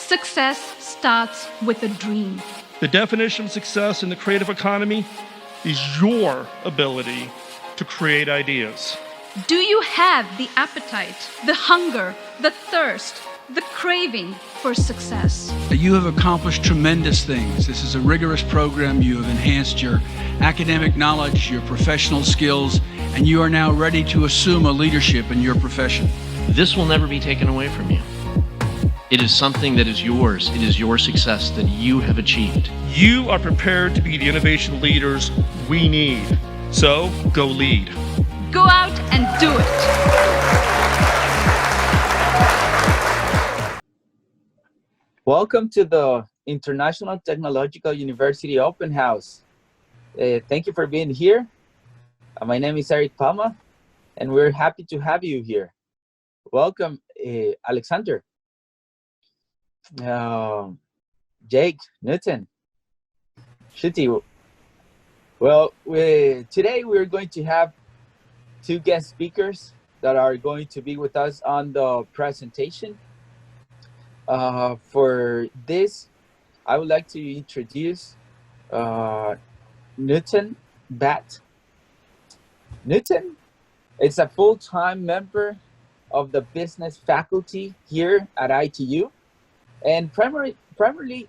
Success starts with a dream. The definition of success in the creative economy is your ability to create ideas. Do you have the appetite, the hunger, the thirst, the craving for success? You have accomplished tremendous things. This is a rigorous program. You have enhanced your academic knowledge, your professional skills, and you are now ready to assume a leadership in your profession. This will never be taken away from you. It is something that is yours. It is your success that you have achieved. You are prepared to be the innovation leaders we need. So go lead. Go out and do it. Welcome to the International Technological University Open House. Thank you for being here. My name is Eric Palma, and we're happy to have you here. Welcome, Alexander, Jake, Newton, Shitty. Well, today we're going to have two guest speakers that are going to be with us on the presentation. For this, I would like to introduce Newton Bat. Newton is a full-time member of the business faculty here at ITU, and primarily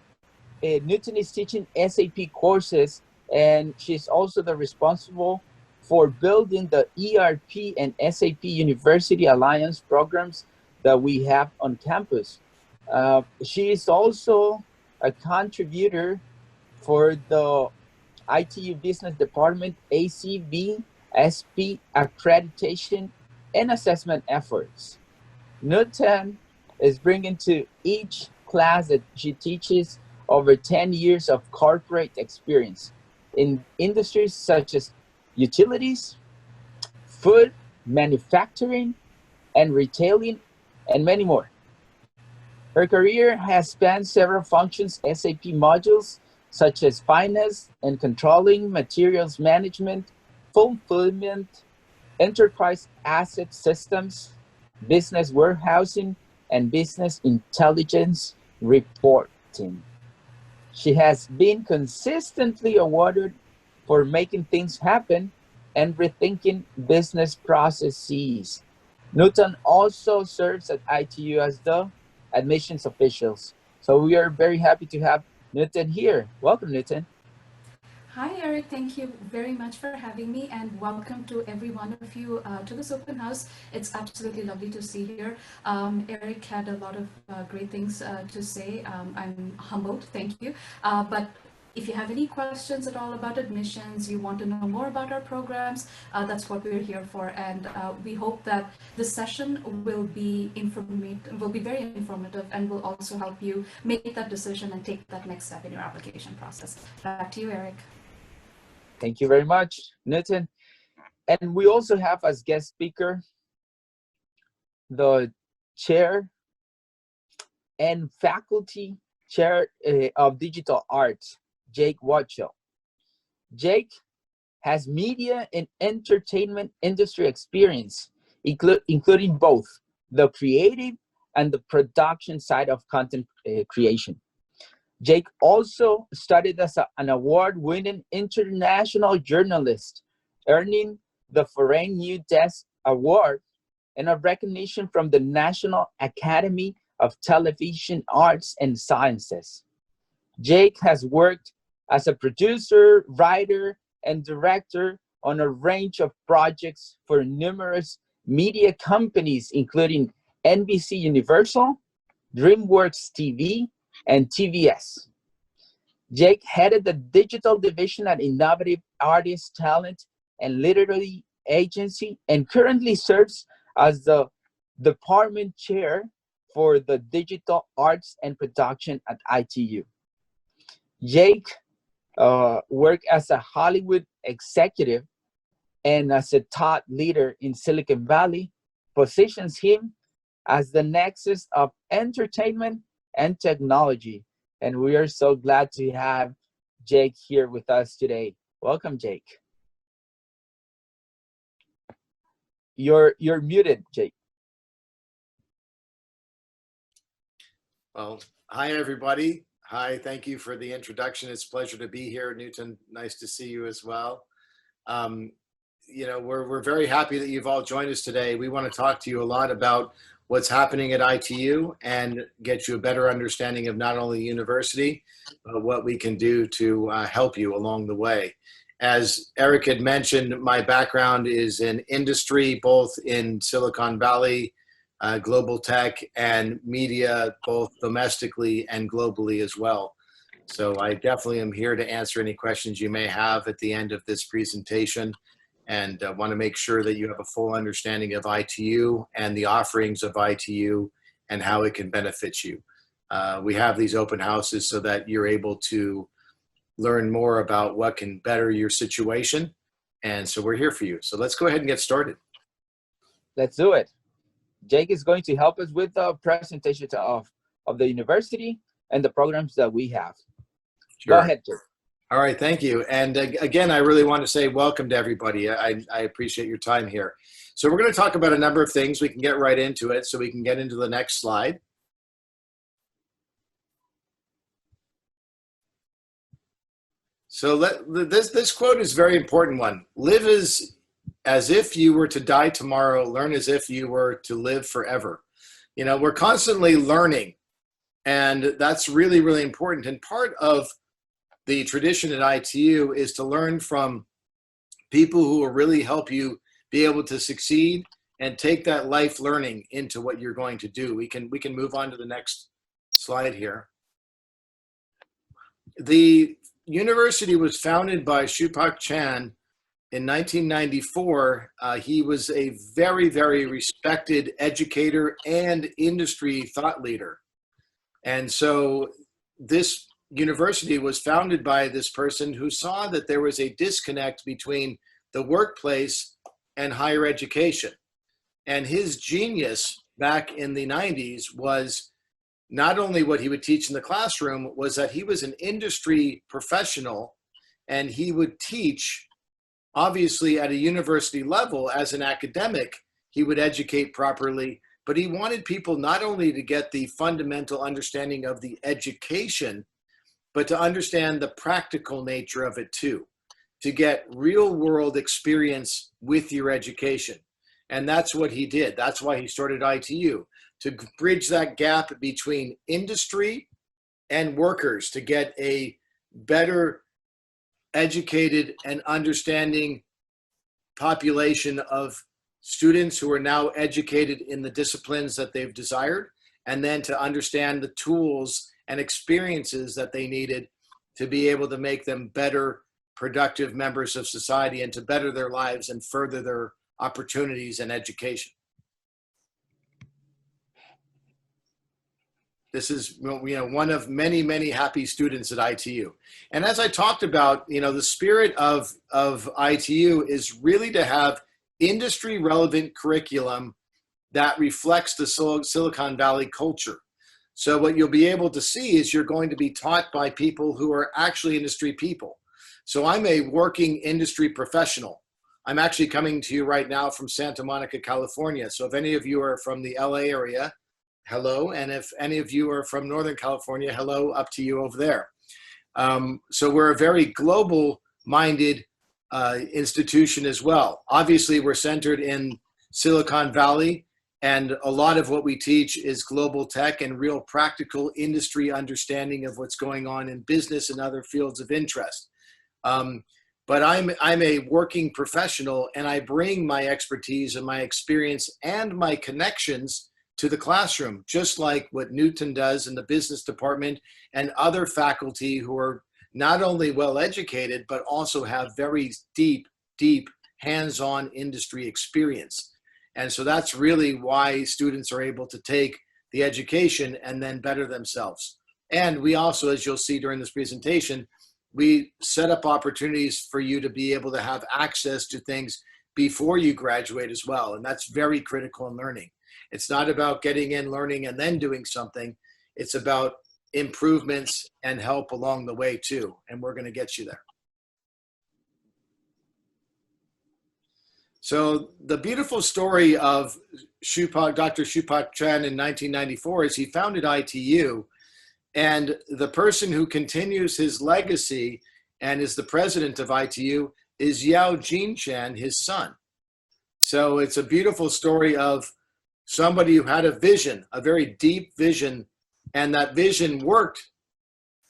Newton is teaching SAP courses, and she's also the responsible for building the ERP and SAP University Alliance programs that we have on campus. She is also a contributor for the ITU Business Department ACB SP accreditation and assessment efforts. Newton is bringing to each class that she teaches over 10 years of corporate experience in industries such as utilities, food, manufacturing, and retailing, and many more. Her career has spanned several functions, SAP modules, such as finance and controlling, materials management, fulfillment, enterprise asset systems, business warehousing, and business intelligence reporting. She has been consistently awarded for making things happen and rethinking business processes. Newton also serves at ITU as the admissions officials. So we are very happy to have Newton here. Welcome, Newton. Hi, Eric. Thank you very much for having me, and welcome to every one of you to this open house. It's absolutely lovely to see here. Eric had a lot of great things to say. I'm humbled. Thank you. But if you have any questions at all about admissions, you want to know more about our programs, that's what we're here for. And we hope that this session will be very informative and will also help you make that decision and take that next step in your application process. Back to you, Eric. Thank you very much, Newton. And we also have as guest speaker the chair and faculty chair of digital arts, Jake Watchell. Jake has media and entertainment industry experience, including both the creative and the production side of content creation. Jake also studied as an award-winning international journalist, earning the Foreign News Desk Award and a recognition from the National Academy of Television Arts and Sciences. Jake has worked as a producer, writer, and director on a range of projects for numerous media companies, including NBC Universal, DreamWorks TV, and TVS. Jake headed the digital division at Innovative Artist Talent and Literary Agency, and currently serves as the department chair for the digital arts and production at ITU. Jake worked as a Hollywood executive and as a thought leader in Silicon Valley, positions him as the nexus of entertainment and technology. And we are so glad to have Jake here with us today. Welcome, Jake. You're muted, Jake. Well, hi, everybody. Hi, thank you for the introduction. It's a pleasure to be here. Newton, nice to see you as well. We're very happy that you've all joined us today. We want to talk to you a lot about what's happening at ITU and get you a better understanding of not only the university, but what we can do to help you along the way. As Eric had mentioned, my background is in industry, both in Silicon Valley, global tech, and media, both domestically and globally as well. So I definitely am here to answer any questions you may have at the end of this presentation, and want to make sure that you have a full understanding of ITU and the offerings of ITU and how it can benefit you. We have these open houses so that you're able to learn more about what can better your situation. And so we're here for you. So let's go ahead and get started. Let's do it. Jake is going to help us with the presentation of the university and the programs that we have. Sure. Go ahead, Jake. All right, thank you. And again, I really want to say welcome to everybody. I appreciate your time here. So we're going to talk about a number of things. We can get right into it, so we can get into the next slide. So this quote is a very important one. Live as if you were to die tomorrow, learn as if you were to live forever. You know, we're constantly learning, and that's really, really important. And part of the tradition at ITU is to learn from people who will really help you be able to succeed and take that life learning into what you're going to do. We can move on to the next slide here. The university was founded by Shupak Chan in 1994. He was a very, very respected educator and industry thought leader. And so this university was founded by this person who saw that there was a disconnect between the workplace and higher education. And his genius back in the 90s was not only what he would teach in the classroom, was that he was an industry professional, and he would teach, obviously at a university level as an academic. He would educate properly, but he wanted people not only to get the fundamental understanding of the education, but to understand the practical nature of it too, to get real world experience with your education. And that's what he did. That's why he started ITU, to bridge that gap between industry and workers, to get a better educated and understanding population of students who are now educated in the disciplines that they've desired, and then to understand the tools and experiences that they needed to be able to make them better, productive members of society and to better their lives and further their opportunities and education. This is, one of many, many happy students at ITU. And as I talked about, the spirit of ITU is really to have industry relevant curriculum that reflects the Silicon Valley culture. So what you'll be able to see is you're going to be taught by people who are actually industry people. So I'm a working industry professional. I'm actually coming to you right now from Santa Monica, California. So if any of you are from the LA area, hello. And if any of you are from Northern California, hello, up to you over there. So we're a very global minded institution as well. Obviously, we're centered in Silicon Valley, and a lot of what we teach is global tech and real practical industry understanding of what's going on in business and other fields of interest. But I'm a working professional, and I bring my expertise and my experience and my connections to the classroom, just like what Newton does in the business department and other faculty who are not only well educated, but also have very deep hands-on industry experience. And so that's really why students are able to take the education and then better themselves. And we also, as you'll see during this presentation, we set up opportunities for you to be able to have access to things before you graduate as well. And that's very critical in learning. It's not about getting in, learning, and then doing something. It's about improvements and help along the way too. And we're going to get you there. So the beautiful story of Dr. Shupak Chen in 1994 is he founded ITU, and the person who continues his legacy and is the president of ITU is Yao Jin Chen, his son. So it's a beautiful story of somebody who had a vision, a very deep vision, and that vision worked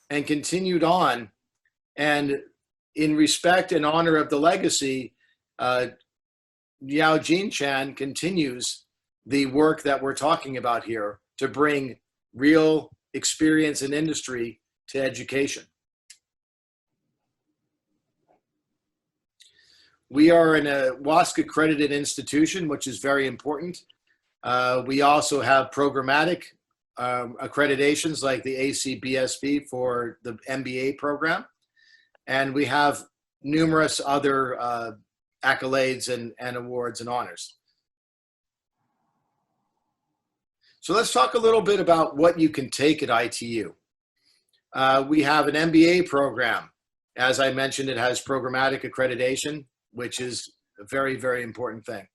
and continued on. And in respect and honor of the legacy, Yao Jin Chen continues the work that we're talking about here to bring real experience in industry to education. We are in a WASC accredited institution, which is very important. We also have programmatic accreditations like the ACBSB for the MBA program. And we have numerous other accolades and awards and honors. So let's talk a little bit about what you can take at ITU. We have an MBA program. As I mentioned, it has programmatic accreditation, which is a very, very important thing.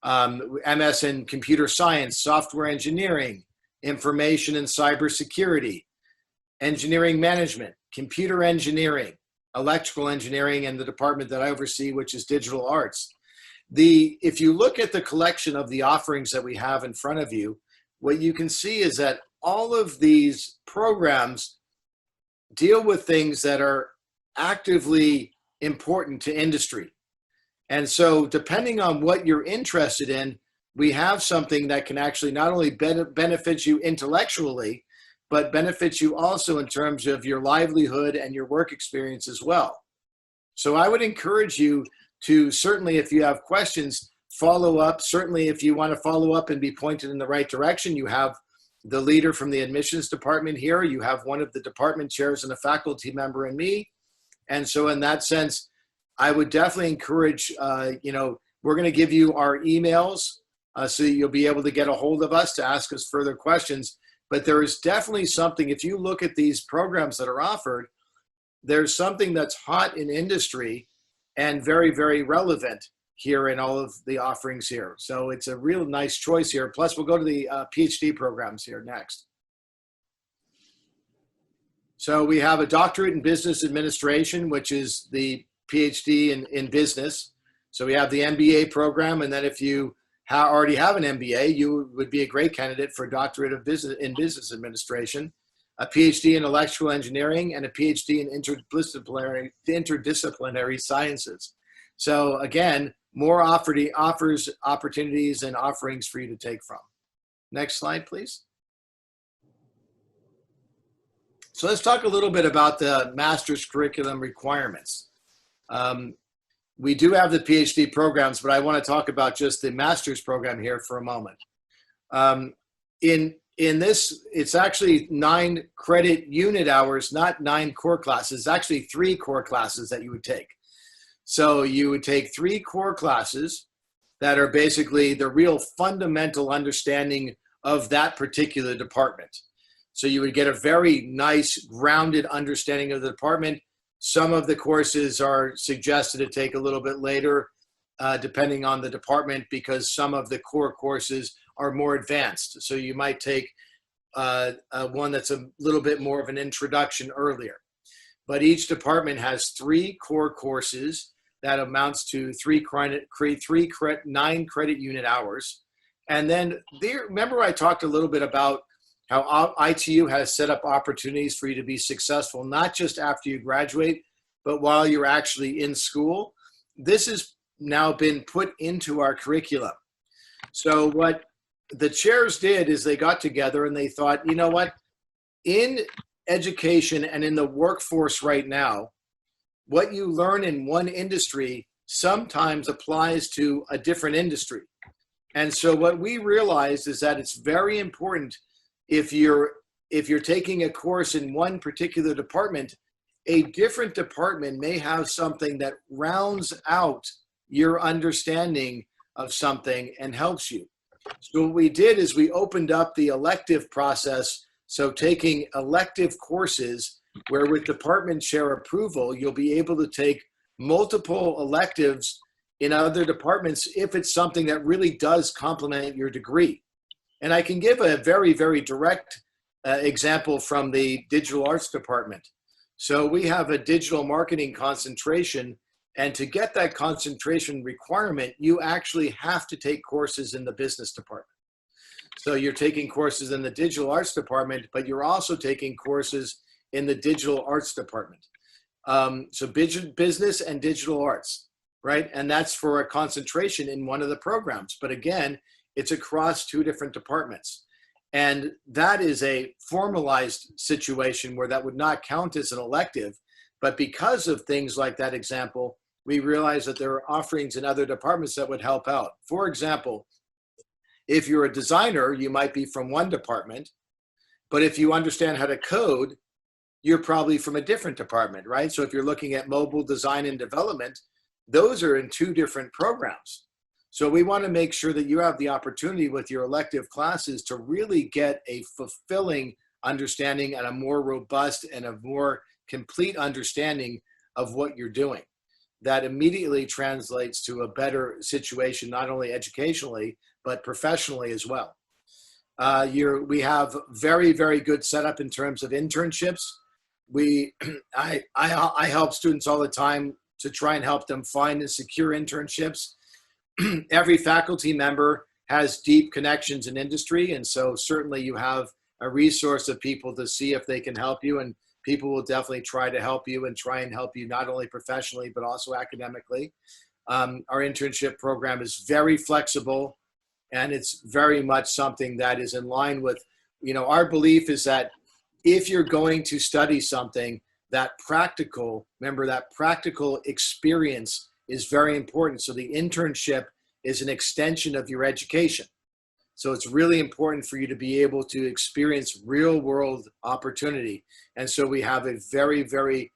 MS in computer science, software engineering, information and cybersecurity, engineering management, computer engineering, electrical engineering, and the department that I oversee, which is digital arts. If you look at the collection of the offerings that we have in front of you, what you can see is that all of these programs deal with things that are actively important to industry. And so depending on what you're interested in, we have something that can actually not only benefit you intellectually, but benefits you also in terms of your livelihood and your work experience as well. So I would encourage you to certainly, if you have questions, follow up. Certainly, if you want to follow up and be pointed in the right direction, you have the leader from the admissions department here. You have one of the department chairs and a faculty member and me. And so in that sense, I would definitely encourage, we're going to give you our emails so that you'll be able to get a hold of us to ask us further questions. But there is definitely something, if you look at these programs that are offered, there's something that's hot in industry and very, very relevant here in all of the offerings here. So it's a real nice choice here. Plus, we'll go to the PhD programs here next. So we have a doctorate in business administration, which is the PhD in business. So we have the MBA program, and then if you already have an MBA, you would be a great candidate for a doctorate of business in business administration, a PhD in electrical engineering, and a PhD in interdisciplinary sciences. So again, more offers, opportunities, and offerings for you to take from. Next slide, please. So let's talk a little bit about the master's curriculum requirements. We do have the PhD programs, but I want to talk about just the master's program here for a moment. In this, it's actually 9 credit unit hours, not 9 core classes. It's actually 3 core classes that you would take. So you would take 3 core classes that are basically the real fundamental understanding of that particular department. So you would get a very nice grounded understanding of the department. Some of the courses are suggested to take a little bit later, depending on the department, because some of the core courses are more advanced. So you might take one that's a little bit more of an introduction earlier. But each department has 3 core courses that amounts to 9 credit unit hours. And then remember I talked a little bit about how ITU has set up opportunities for you to be successful, not just after you graduate, but while you're actually in school. This has now been put into our curriculum. So what the chairs did is they got together and they thought, you know what, in education and in the workforce right now, what you learn in one industry sometimes applies to a different industry. And so what we realized is that it's very important if you're taking a course in one particular department, a different department may have something that rounds out your understanding of something and helps you. So what we did is we opened up the elective process. So taking elective courses where with department chair approval, you'll be able to take multiple electives in other departments if it's something that really does complement your degree. And I can give a very, very direct example from the digital arts department. So we have a digital marketing concentration, and to get that concentration requirement, you actually have to take courses in the business department. So you're taking courses in the digital arts department, but you're also taking courses in the digital arts department. So business and digital arts, right? And that's for a concentration in one of the programs. But again, it's across 2 different departments. And that is a formalized situation where that would not count as an elective. But because of things like that example, we realize that there are offerings in other departments that would help out. For example, if you're a designer, you might be from one department, but if you understand how to code, you're probably from a different department, right? So if you're looking at mobile design and development, those are in 2 different programs. So we want to make sure that you have the opportunity with your elective classes to really get a fulfilling understanding and a more robust and a more complete understanding of what you're doing. That immediately translates to a better situation, not only educationally, but professionally as well. We have very, very good setup in terms of internships. I help students all the time to try and help them find and secure internships. Every faculty member has deep connections in industry, and so certainly you have a resource of people to see if they can help you, and people will definitely try to help you and try and help you not only professionally but also academically. Our internship program is very flexible, and it's very much something that is in line with, our belief is that if you're going to study something, that practical experience is very important. So the internship is an extension of your education. So it's really important for you to be able to experience real world opportunity. And so we have a very, very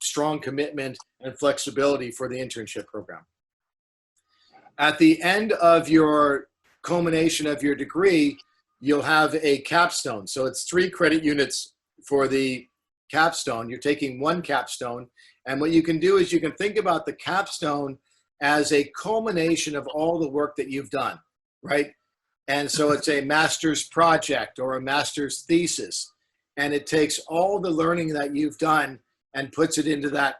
strong commitment and flexibility for the internship program. At the end of your culmination of your degree, you'll have a capstone. So it's 3 credit units for the capstone. You're taking 1 capstone. And what you can do is you can think about the capstone as a culmination of all the work that you've done, right? And so it's a master's project or a master's thesis. And it takes all the learning that you've done and puts it into that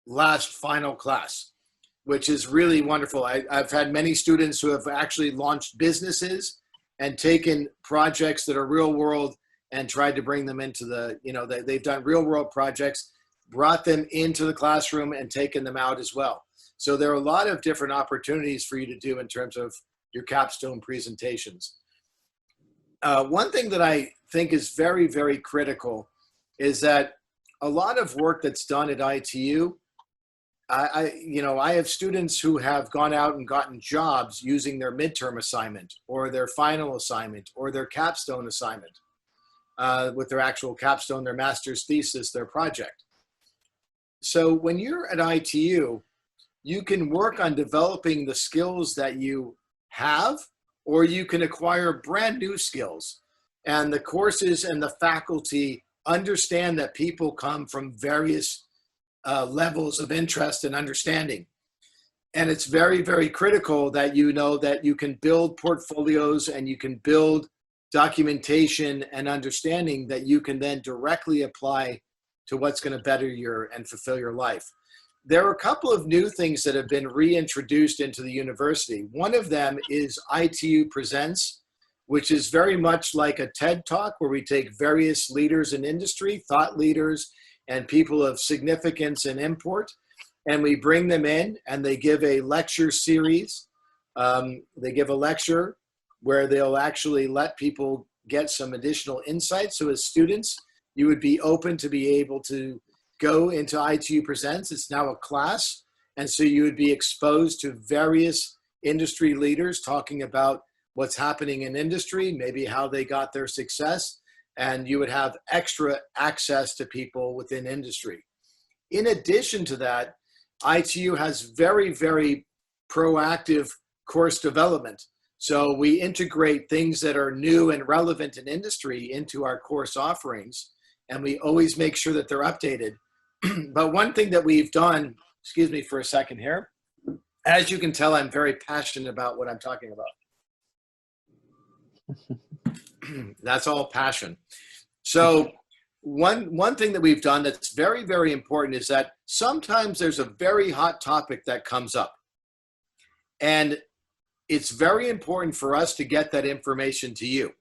last final class, which is really wonderful. I've had many students who have actually launched businesses and taken projects that are real world and tried to bring them into the, they've done real world projects, brought them into the classroom and taken them out as well. So there are a lot of different opportunities for you to do in terms of your capstone presentations. One thing that I think is very, very critical is that a lot of work that's done at ITU, I have students who have gone out and gotten jobs using their midterm assignment or their final assignment or their capstone assignment with their actual capstone, their master's thesis, their project. So when you're at ITU, you can work on developing the skills that you have, or you can acquire brand new skills. And the courses and the faculty understand that people come from various levels of interest and understanding. And it's very, very critical that you know that you can build portfolios and you can build documentation and understanding that you can then directly apply to what's going to better and fulfill your life. There are a couple of new things that have been reintroduced into the university. One of them is ITU Presents, which is very much like a TED Talk where we take various leaders in industry, thought leaders, and people of significance and import, and we bring them in and they give a lecture series. They give a lecture where they'll actually let people get some additional insights. So as students, you would be open to be able to go into ITU Presents. It's now a class. And so you would be exposed to various industry leaders talking about what's happening in industry, maybe how they got their success, and you would have extra access to people within industry. In addition to that, ITU has very, very proactive course development. So we integrate things that are new and relevant in industry into our course offerings, and we always make sure that they're updated. But one thing that we've done, excuse me for a second here. As you can tell, I'm very passionate about what I'm talking about. That's all passion. So one thing that we've done that's very, very important is that sometimes there's a very hot topic that comes up. And it's very important for us to get that information to you.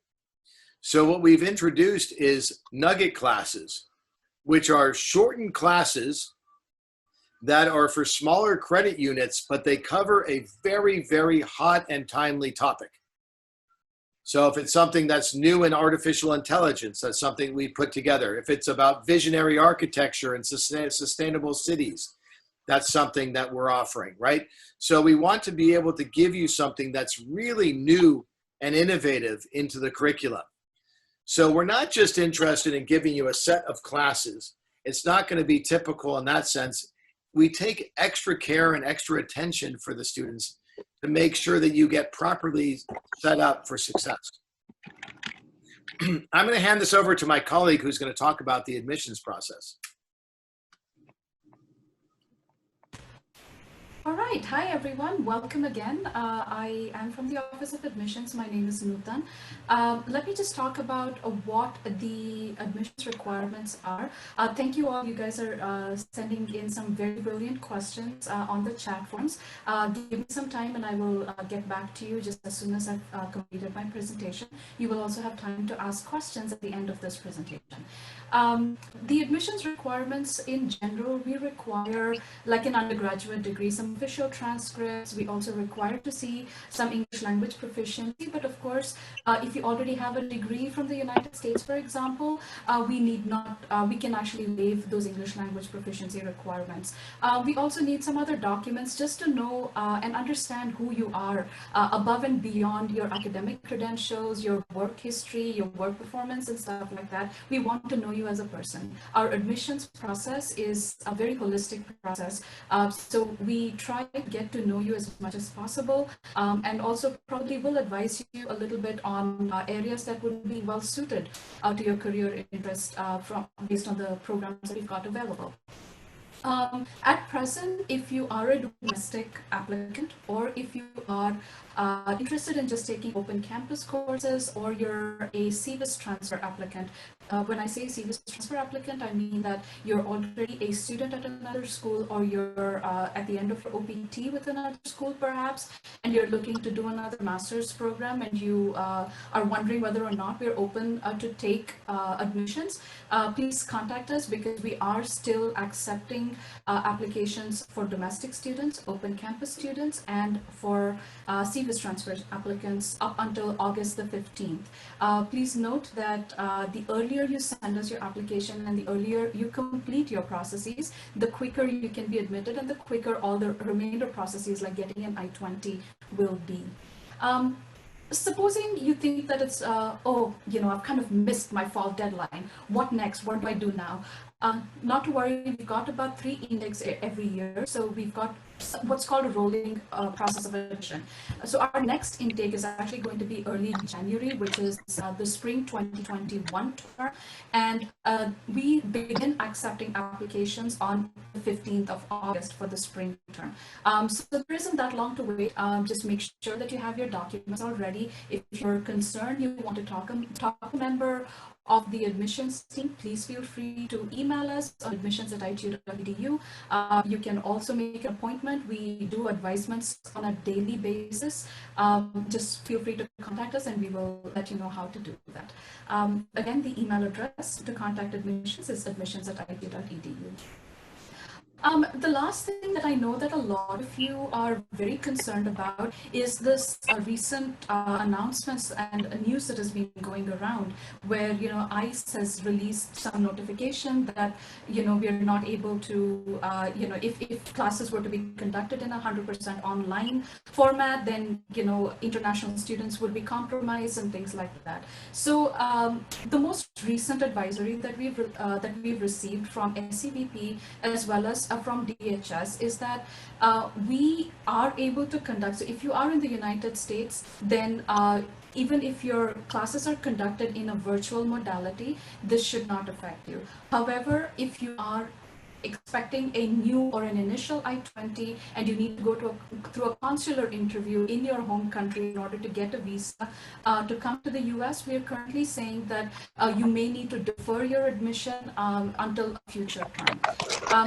So what we've introduced is nugget classes, which are shortened classes that are for smaller credit units, but they cover a very, very hot and timely topic. So if it's something that's new in artificial intelligence, that's something we put together. If it's about visionary architecture and sustainable cities, that's something that we're offering, right? So we want to be able to give you something that's really new and innovative into the curriculum. So we're not just interested in giving you a set of classes. It's not going to be typical in that sense. We take extra care and extra attention for the students to make sure that you get properly set up for success. I'm going to hand this over to my colleague who's going to talk about the admissions process. All right, hi everyone, welcome again. I am from the Office of Admissions. My name is Nutan. Let me just talk about what the admissions requirements are. Thank you all, you guys are sending in some very brilliant questions on the chat forms. Give me some time and I will get back to you just as soon as I've completed my presentation. You will also have time to ask questions at the end of this presentation. The admissions requirements in general, we require, like an undergraduate degree, some official transcripts. We also require to see some English language proficiency, but of course, if you already have a degree from the United States, for example, we need not, we can actually waive those English language proficiency requirements. We also need some other documents just to know and understand who you are above and beyond your academic credentials, your work history, your work performance and stuff like that. We want to know you as a person. Our admissions process is a very holistic process. So we try to get to know you as much as possible, and also probably will advise you a little bit on areas that would be well suited to your career interest based on the programs that we've got available. At present, if you are a domestic applicant or if you are interested in just taking open campus courses or you're a CVIS transfer applicant, when I say CVIS transfer applicant, I mean that you're already a student at another school or you're at the end of your OPT with another school perhaps, and you're looking to do another master's program and you are wondering whether or not we're open to take admissions, please contact us because we are still accepting applications for domestic students, open campus students, and for CVIS transfer applicants up until August the 15th. Please note that the earlier you send us your application and the earlier you complete your processes, the quicker you can be admitted and the quicker all the remainder processes like getting an I-20 will be. Supposing you think that it's, oh, you know, I've kind of missed my fall deadline. What next? What do I do now? Not to worry, we've got about 3 intakes every year. So we've got what's called a rolling process of admission. So our next intake is actually going to be early January, which is the spring 2021 term. And we begin accepting applications on the 15th of August for the spring term. So there isn't that long to wait. Just make sure that you have your documents already. If you're concerned, you want to talk to a member of the admissions team, please feel free to email us on admissions@itu.edu. You can also make an appointment. We do advisements on a daily basis. Just feel free to contact us and we will let you know how to do that. Again, the email address to contact admissions is admissions@itu.edu. The last thing that I know that a lot of you are very concerned about is this recent announcements and news that has been going around where, you know, ICE has released some notification that, you know, we are not able to, you know, if classes were to be conducted in 100% online format, then, you know, international students would be compromised and things like that. So the most recent advisory that we've received from SCVP as well as from DHS is that we are able to conduct, so if you are in the United States, then even if your classes are conducted in a virtual modality, this should not affect you. However, if you are expecting a new or an initial I-20 and you need to go through a consular interview in your home country in order to get a visa to come to the US, we are currently saying that you may need to defer your admission until a future time.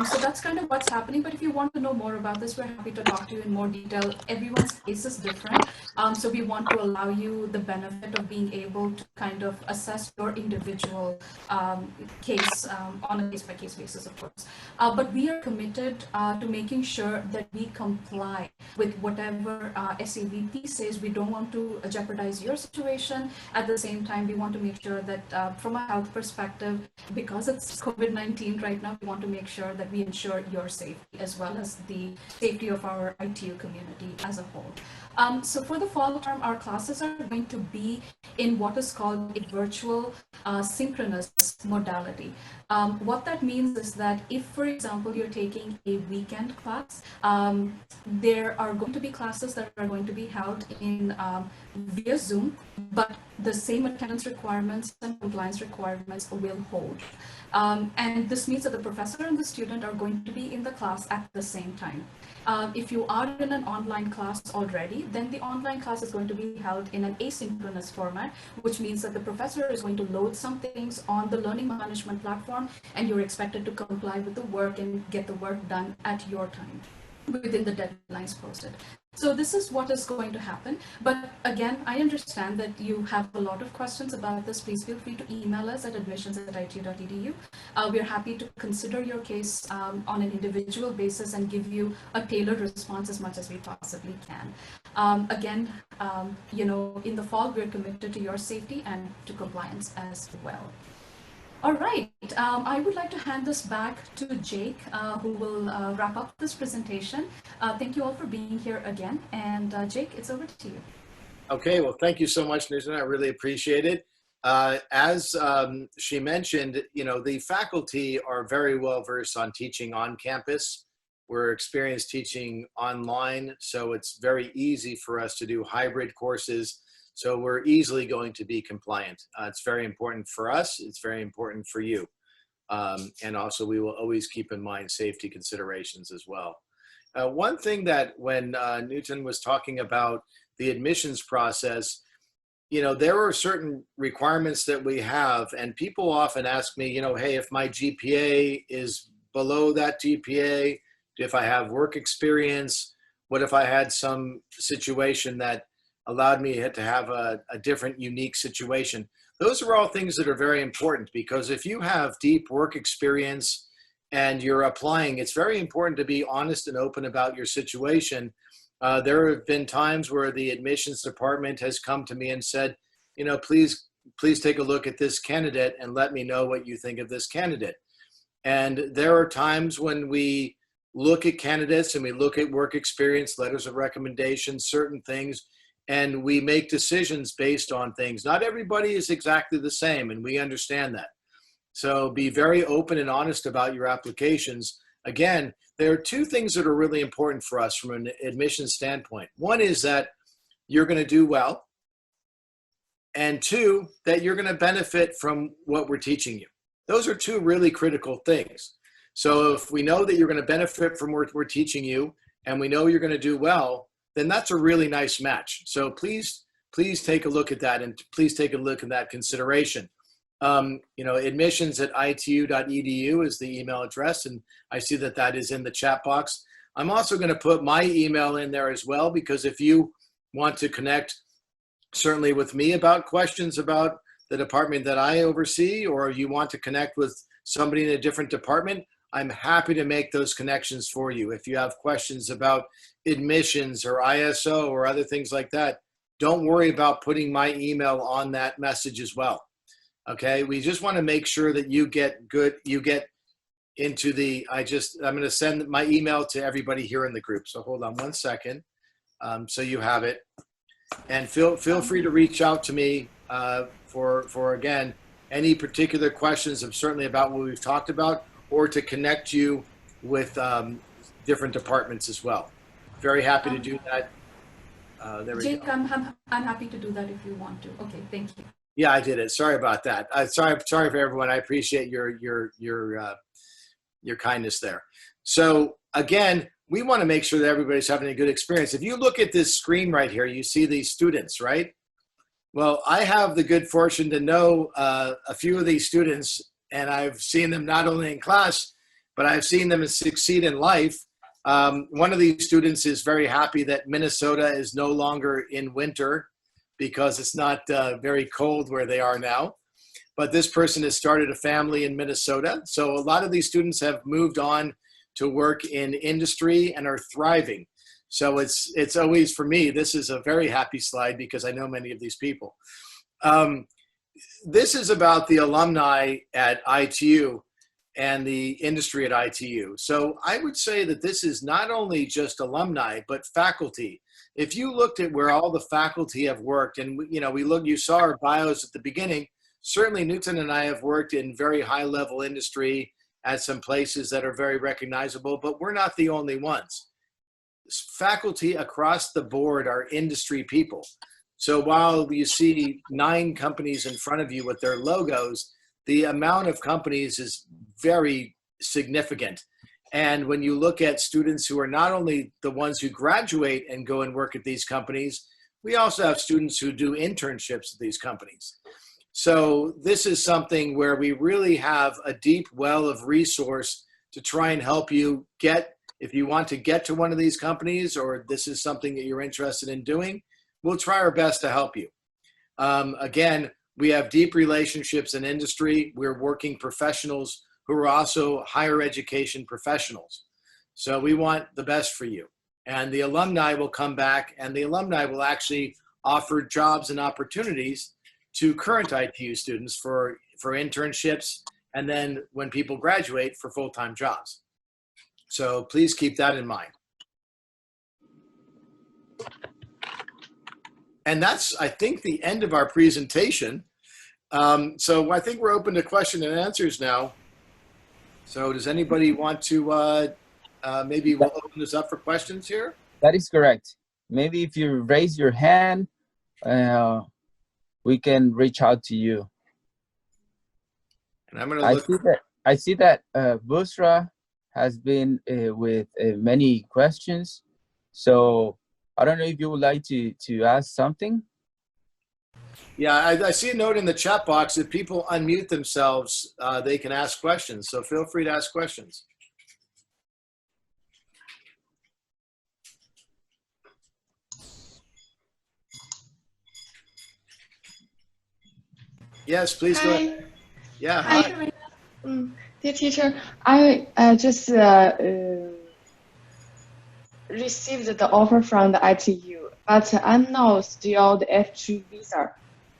So that's kind of what's happening. But if you want to know more about this, we're happy to talk to you in more detail. Everyone's case is different. So we want to allow you the benefit of being able to kind of assess your individual case on a case-by-case basis, of course. But we are committed to making sure that we comply with whatever SAVP says. We don't want to jeopardize your situation. At the same time, we want to make sure that from a health perspective, because it's COVID-19 right now, we want to make sure that we ensure your safety as well as the safety of our ITU community as a whole. So for the fall term, our classes are going to be in what is called a virtual synchronous modality. What that means is that if, for example, you're taking a weekend class, there are going to be classes that are going to be held in via Zoom, but the same attendance requirements and compliance requirements will hold. And this means that the professor and the student are going to be in the class at the same time. If you are in an online class already, then the online class is going to be held in an asynchronous format, which means that the professor is going to load some things on the learning management platform, and you're expected to comply with the work and get the work done at your time within the deadlines posted. So this is what is going to happen. But again, I understand that you have a lot of questions about this. Please feel free to email us at admissions@itu.edu. We're happy to consider your case on an individual basis and give you a tailored response as much as we possibly can. Again, you know, in the fall, we're committed to your safety and to compliance as well. All right, I would like to hand this back to Jake, who will wrap up this presentation. Thank you all for being here again. And Jake, it's over to you. Okay, well, thank you so much, Nitin. I really appreciate it. As she mentioned, you know, the faculty are very well versed on teaching on campus. We're experienced teaching online, so it's very easy for us to do hybrid courses. So we're easily going to be compliant. It's very important for us. It's very important for you. And also we will always keep in mind safety considerations as well. One thing that when Newton was talking about the admissions process, you know, there are certain requirements that we have, and people often ask me, you know, hey, if my GPA is below that GPA, if I have work experience, what if I had some situation that allowed me to have a different, unique situation? Those are all things that are very important, because if you have deep work experience and you're applying, it's very important to be honest and open about your situation. There have been times where the admissions department has come to me and said, you know, please take a look at this candidate and let me know what you think of this candidate. And there are times when we look at candidates and we look at work experience, letters of recommendation, certain things, and we make decisions based on things. Not everybody is exactly the same, and we understand that. So be very open and honest about your applications. Again, there are two things that are really important for us from an admissions standpoint. One is that you're going to do well, and two, that you're going to benefit from what we're teaching you. Those are two really critical things. So if we know that you're going to benefit from what we're teaching you, and we know you're going to do well, then that's a really nice match. So please take a look at that, and please take a look at that consideration. You know, admissions@itu.edu is the email address, and I see that that is in the chat box. I'm also going to put my email in there as well, because if you want to connect certainly with me about questions about the department that I oversee, or you want to connect with somebody in a different department, I'm happy to make those connections for you. If you have questions about admissions or ISO or other things like that, don't worry about putting my email on that message as well. Okay, we just want to make sure that you get into the, I'm going to send my email to everybody here in the group. So hold on one second. So you have it, and feel free to reach out to me for again, any particular questions of certainly about what we've talked about, or to connect you with different departments as well. Very happy to do that. There we Jake, go. I'm happy to do that if you want to. Okay, thank you. Yeah, I did it. Sorry about that. Sorry for everyone. I appreciate your your kindness there. So again, we want to make sure that everybody's having a good experience. If you look at this screen right here, you see these students, right? Well, I have the good fortune to know a few of these students, and I've seen them not only in class, but I've seen them succeed in life. One of these students is very happy that Minnesota is no longer in winter because it's not very cold where they are now. But this person has started a family in Minnesota. So a lot of these students have moved on to work in industry and are thriving. So it's always, for me, this is a very happy slide because I know many of these people. This is about the alumni at ITU and the industry at ITU. So I would say that this is not only just alumni, but faculty. If you looked at where all the faculty have worked, and you saw our bios at the beginning, certainly Newton and I have worked in very high level industry at some places that are very recognizable, but we're not the only ones. Faculty across the board are industry people. So while you see 9 companies in front of you with their logos, the amount of companies is very significant. And when you look at students who are not only the ones who graduate and go and work at these companies, we also have students who do internships at these companies. So this is something where we really have a deep well of resource to try and help you get, if you want to get to one of these companies, or this is something that you're interested in doing, we'll try our best to help you. Again, we have deep relationships in industry. We're working professionals who are also higher education professionals. So we want the best for you. And the alumni will come back, and the alumni will actually offer jobs and opportunities to current ITU students for internships, and then when people graduate, for full-time jobs. So please keep that in mind. And that's, I think, the end of our presentation. So I think we're open to question and answers now. So does anybody want to, maybe we'll open this up for questions here? That is correct. Maybe if you raise your hand, we can reach out to you. And I'm going to look. I see that Busra has been with many questions. So I don't know if you would like to ask something. Yeah, I see a note in the chat box. If people unmute themselves, they can ask questions. So feel free to ask questions. Yes, please go ahead. Yeah. Hi. Dear teacher, I just received the offer from the ITU, but I'm now still the F2 visa.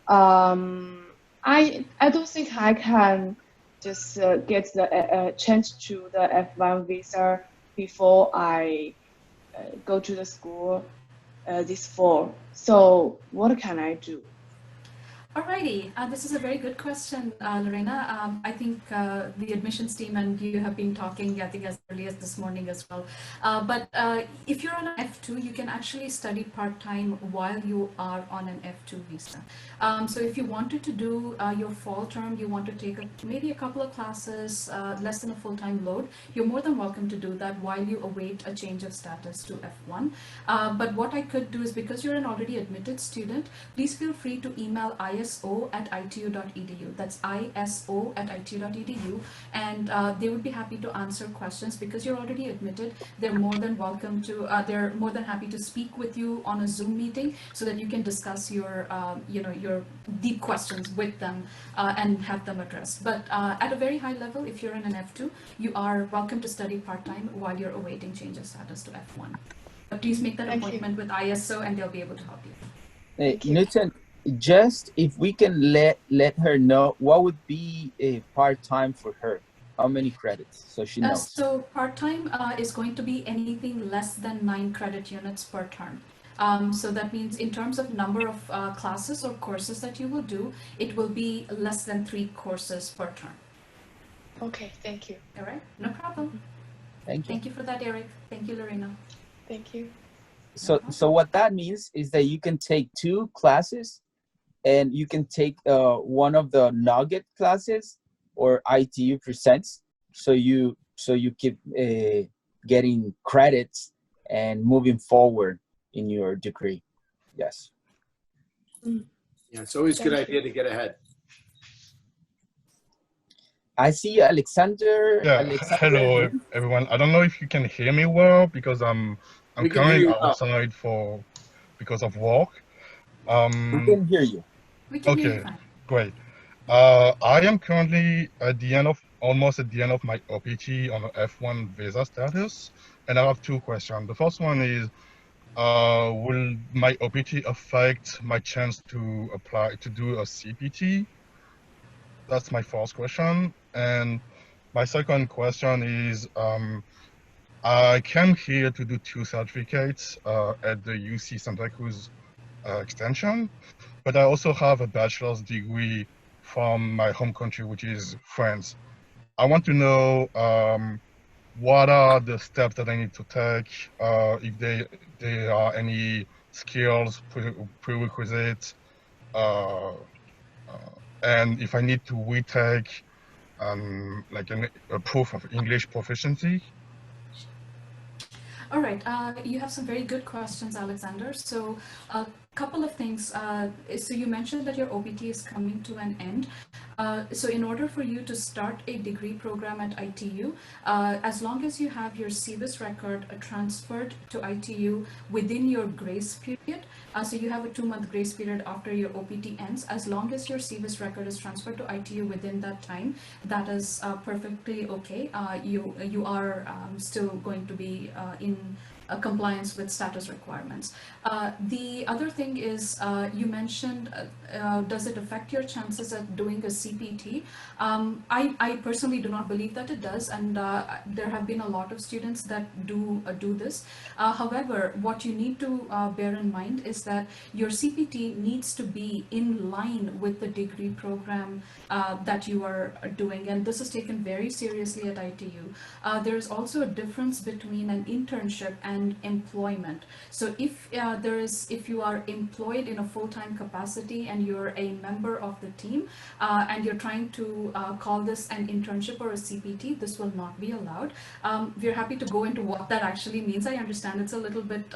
I don't think I can just get the change to the F1 visa before I go to the school this fall. So what can I do? Alrighty, this is a very good question, Lorena. I think the admissions team and you have been talking, I think, as early as this morning as well. But if you're on an F2, you can actually study part-time while you are on an F2 visa. So if you wanted to do your fall term, you want to take maybe a couple of classes, less than a full-time load, you're more than welcome to do that while you await a change of status to F1. But what I could do is, because you're an already admitted student, please feel free to email iso@itu.edu. That's iso@itu.edu, and they would be happy to answer questions. Because you're already admitted, they're more than welcome to. They're more than happy to speak with you on a Zoom meeting so that you can discuss your, your deep questions with them and have them addressed. But at a very high level, if you're in an F2, you are welcome to study part-time while you're awaiting change of status to F1. But please make that appointment with ISO, and they'll be able to help you. Newton, just if we can let her know what would be a part-time for her, how many credits, so she knows. So part-time is going to be anything less than 9 credit units per term. So that means in terms of number of classes or courses that you will do, it will be less than 3 courses per term. Okay, thank you. All right, no problem. Thank you. Thank you for that, Eric. Thank you, Lorena. Thank you. So what that means is that you can take 2 classes, and you can take one of the nugget classes or ITU presents. So you so you keep getting credits and moving forward in your degree. Yes. Yeah, it's always a good idea to get ahead. I see Alexander. Yeah, Alexander. hello everyone. I don't know if you can hear me well because I'm We can hear currently you well. outside because of work. We can hear you. We can hear you Okay, fine. great. I am currently almost at the end of my OPT on an F1 visa status, and I have two questions. The first one is, will my OPT affect my chance to apply to do a CPT? That's my first question. And my second question is, I came here to do 2 certificates at the UC Santa Cruz extension, but I also have a bachelor's degree from my home country, which is France. I want to know what are the steps that I need to take, if there are any skills, prerequisites, and if I need to retake like a proof of English proficiency. All right, you have some very good questions, Alexander. So a couple of things. So you mentioned that your OPT is coming to an end. So in order for you to start a degree program at ITU, as long as you have your CVIS record transferred to ITU within your grace period, so you have a 2-month grace period after your OPT ends, as long as your CVIS record is transferred to ITU within that time, that is perfectly okay. You are still going to be in compliance with status requirements. The other thing is, you mentioned, does it affect your chances at doing a CPT? I personally do not believe that it does, and there have been a lot of students that do this. However, what you need to bear in mind is that your CPT needs to be in line with the degree program that you are doing, and this is taken very seriously at ITU. There is also a difference between an internship and employment. So if you are employed in a full-time capacity and you're a member of the team and you're trying to call this an internship or a CPT, this will not be allowed. We're happy to go into what that actually means. I understand it's a little bit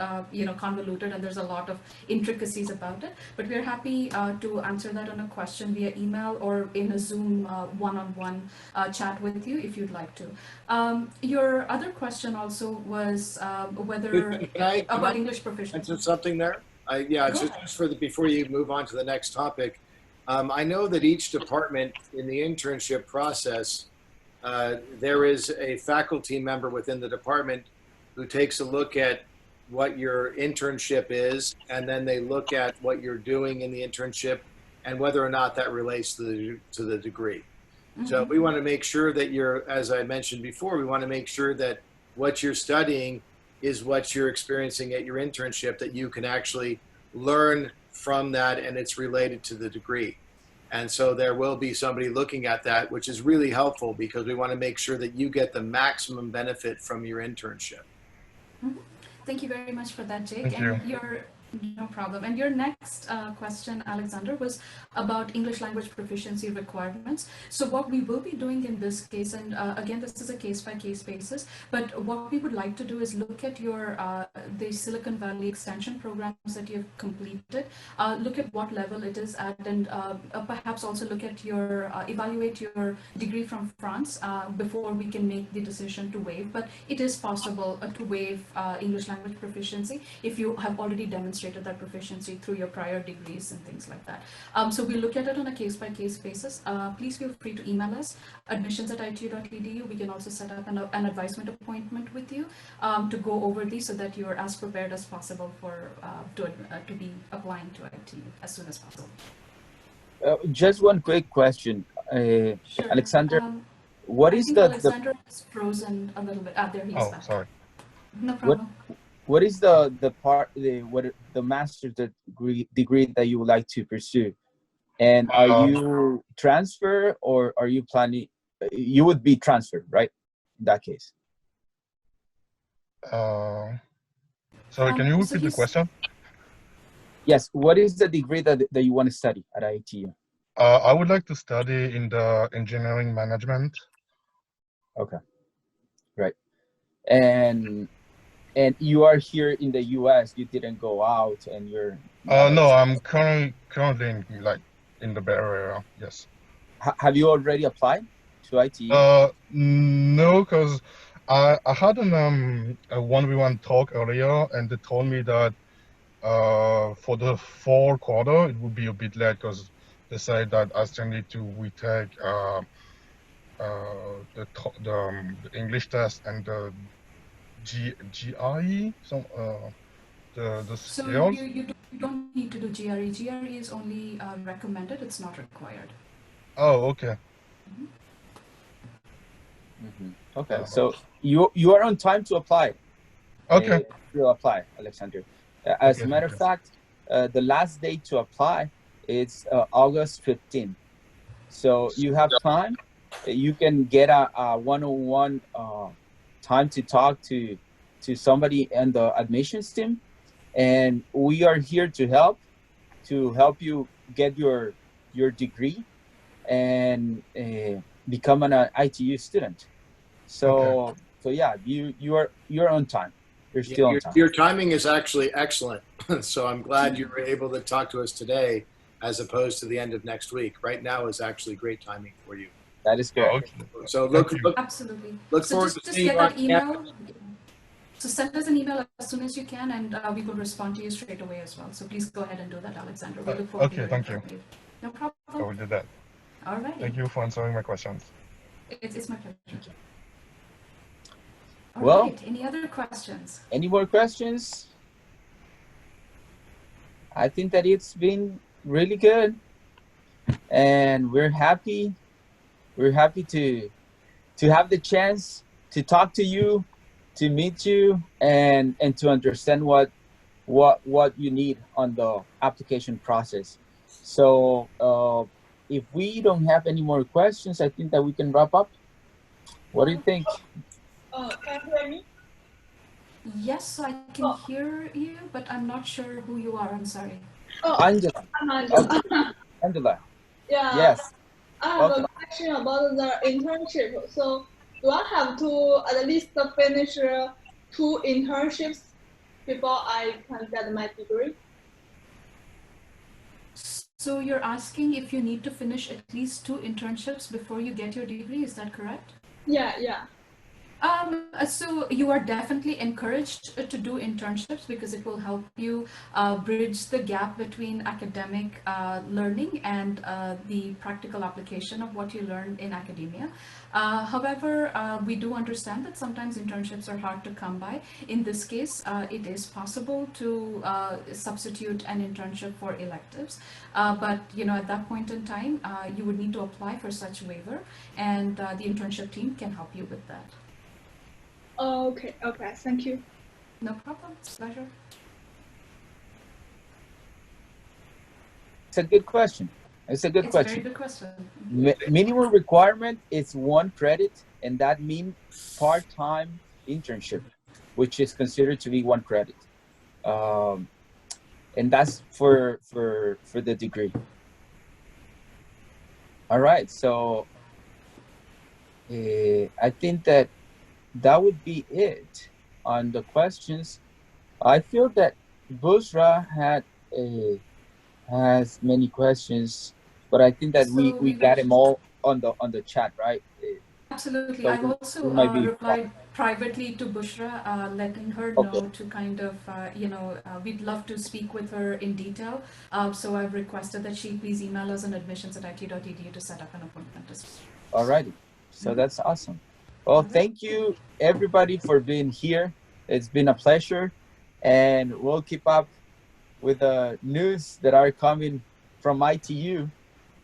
convoluted and there's a lot of intricacies about it, but we're happy to answer that on a question via email or in a Zoom one-on-one chat with you if you'd like to. Your other question also was whether about English proficiency. Mention something there? Yeah, just for before you move on to the next topic. I know that each department in the internship process, there is a faculty member within the department who takes a look at what your internship is, and then they look at what you're doing in the internship and whether or not that relates to the degree. Mm-hmm. So we want to make sure that you're, as I mentioned before, we want to make sure that what you're studying is what you're experiencing at your internship, that you can actually learn from that and it's related to the degree. And so there will be somebody looking at that, which is really helpful because we want to make sure that you get the maximum benefit from your internship. Mm-hmm. Thank you very much for that, Jake. Thank you. And no problem. And your next question, Alexander, was about English language proficiency requirements. So what we will be doing in this case, and again, this is a case-by-case basis, but what we would like to do is look at your the Silicon Valley extension programs that you've completed, look at what level it is at, and perhaps also look at your, evaluate your degree from France before we can make the decision to waive. But it is possible to waive English language proficiency if you have already demonstrated that proficiency through your prior degrees and things like that. So we look at it on a case-by-case basis. Please feel free to email us, admissions@itu.edu. We can also set up an advisement appointment with you to go over these so that you're as prepared as possible for to be applying to ITU as soon as possible. Just one quick question, Sure. Alexander. What is the Alexander is frozen a little bit. There he is back. Sorry. No problem. What is the master's degree that you would like to pursue? And are you transfer or are you planning? You would be transferred, right? In that case. Sorry, can you repeat the question? Yes. What is the degree that you want to study at ITU? I would like to study in the engineering management. Okay. Right. And you are here in the U.S. You didn't go out, and you're not No, a. I'm currently in the Bay Area. Yes. Have you already applied to ITU? No, because I had a 1v1 talk earlier, and they told me that for the fall quarter it would be a bit late because they said that I still need to retake the English test and the GRE, the So skills. you don't need to do GRE. GRE is only recommended, it's not required. Oh, okay. Okay, Uh, so you are on time to apply. okay. To apply, Alexander. As Okay. a matter of fact, the last day to apply is August 15th. So you have time. You can get a one-on-one time to talk to somebody in the admissions team, and we are here to help you get your degree and become an ITU student. Okay. So yeah, you're on time. You're still on time. Your timing is actually excellent. So I'm glad you were able to talk to us today as opposed to the end of next week. Right now is actually great timing for you. That is Oh, correct. okay. So Thank you. Absolutely. look So forward just to seeing get you on that email. campus. So send us an email as soon as you can, and we will respond to you straight away as well. So please go ahead and do that, Alexander. We look forward to Okay, hearing thank you. from you. No I problem. will do that. All right. Thank you for answering my questions. It's my pleasure. All Well, right. Any other questions? Any more questions? I think that it's been really good, and we're happy. We're happy to have the chance to talk to you, to meet you, and to understand what you need on the application process. So if we don't have any more questions, I think that we can wrap up. What do you think? Can you hear me? Yes, I can hear you, but I'm not sure who you are. I'm sorry. Angela. Angela. Angela. Yeah, Yes. I have Welcome. a question about the internship. So, do I have to at least finish 2 internships before I can get my degree? So you're asking if you need to finish at least 2 internships before you get your degree, is that correct? Yeah. So you are definitely encouraged to do internships because it will help you bridge the gap between academic learning and the practical application of what you learn in academia. However, we do understand that sometimes internships are hard to come by. In this case, it is possible to substitute an internship for electives. But at that point in time, you would need to apply for such waiver, and the internship team can help you with that. Okay, thank you. No problem. It's a pleasure. It's a good question. It's a very good question. Minimum requirement is 1 credit, and that means part-time internship, which is considered to be 1 credit. And that's for the degree. All right, so I think that would be it on the questions. I feel that Bushra has many questions, but I think that So we got them all on the chat, right? Absolutely. So I've also replied privately to Bushra, letting her know to kind of, we'd love to speak with her in detail. So I've requested that she please email us on admissions@itu.edu to set up an appointment. All righty. So that's awesome. Well, thank you everybody for being here. It's been a pleasure, and we'll keep up with the news that are coming from ITU.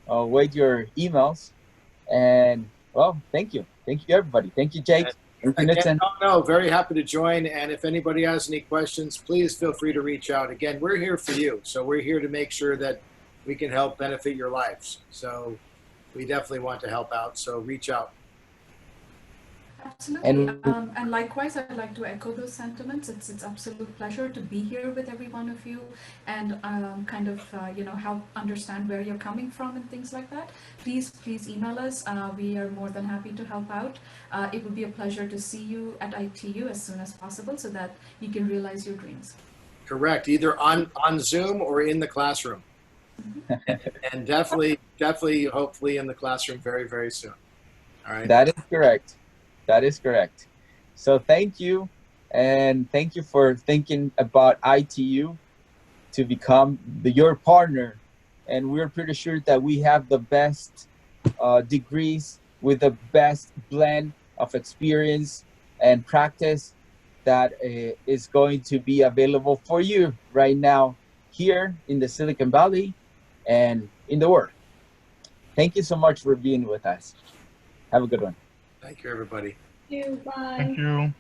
Wait your emails, and well, thank you everybody. Thank you, Jake. Again, no, very happy to join. And if anybody has any questions, please feel free to reach out. Again, we're here for you. So we're here to make sure that we can help benefit your lives. So we definitely want to help out. So reach out. Absolutely. And And likewise, I'd like to echo those sentiments. It's absolute pleasure to be here with every one of you and kind of, help understand where you're coming from and things like that. Please email us. We are more than happy to help out. It would be a pleasure to see you at ITU as soon as possible so that you can realize your dreams. Correct. Either on Zoom or in the classroom. And definitely, hopefully in the classroom very, very soon. All right. that is correct. That is correct. So thank you. And thank you for thinking about ITU to become your partner. And we're pretty sure that we have the best degrees with the best blend of experience and practice that is going to be available for you right now here in the Silicon Valley and in the world. Thank you so much for being with us. Have a good one. Thank you, everybody. Thank you. Bye. Thank you.